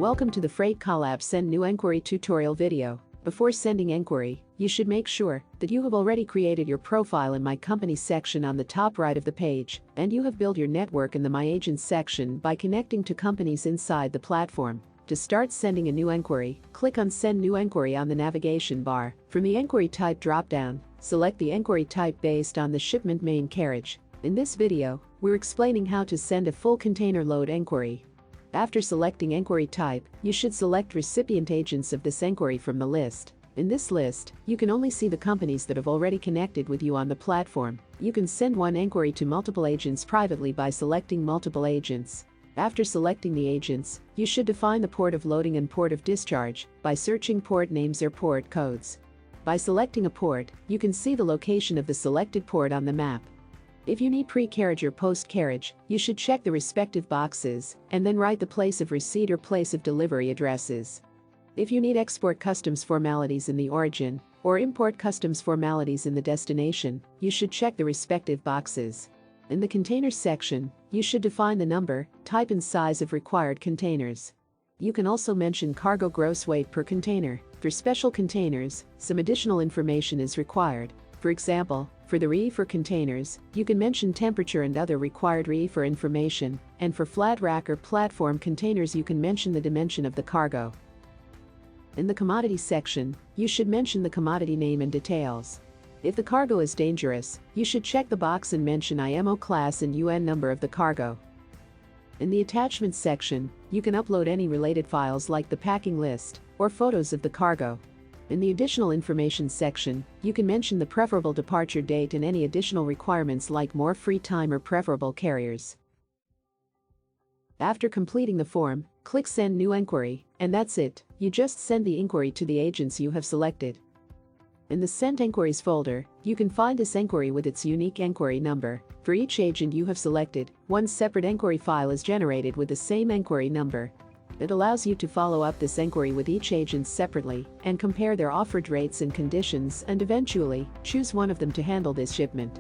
Welcome to the Freight Collab Send New Enquiry tutorial video. Before sending enquiry, you should make sure that you have already created your profile in My Company section on the top right of the page, and you have built your network in the My Agents section by connecting to companies inside the platform. To start sending a new enquiry, click on Send New Enquiry on the navigation bar. From the Enquiry Type dropdown, select the enquiry type based on the shipment main carriage. In this video, we're explaining how to send a full container load enquiry. After selecting enquiry type, you should select recipient agents of this enquiry from the list. In this list, you can only see the companies that have already connected with you on the platform. You can send one enquiry to multiple agents privately by selecting multiple agents. After selecting the agents, you should define the port of loading and port of discharge by searching port names or port codes. By selecting a port, you can see the location of the selected port on the map. If you need pre-carriage or post-carriage, you should check the respective boxes and then write the place of receipt or place of delivery addresses. If you need export customs formalities in the origin or import customs formalities in the destination, you should check the respective boxes. In the containers section, you should define the number, type and size of required containers. You can also mention cargo gross weight per container. For special containers, some additional information is required. For example, for the reefer containers, you can mention temperature and other required reefer information, and for flat rack or platform containers you can mention the dimension of the cargo. In the Commodities section, you should mention the commodity name and details. If the cargo is dangerous, you should check the box and mention IMO class and UN number of the cargo. In the Attachments section, you can upload any related files like the packing list or photos of the cargo. In the Additional Information section, you can mention the preferable departure date and any additional requirements like more free time or preferable carriers. After completing the form, click Send New Enquiry, and that's it. You just send the inquiry to the agents you have selected. In the Sent Enquiries folder, you can find this enquiry with its unique enquiry number. For each agent you have selected, one separate enquiry file is generated with the same enquiry number. It allows you to follow up this enquiry with each agent separately and compare their offered rates and conditions and eventually choose one of them to handle this shipment.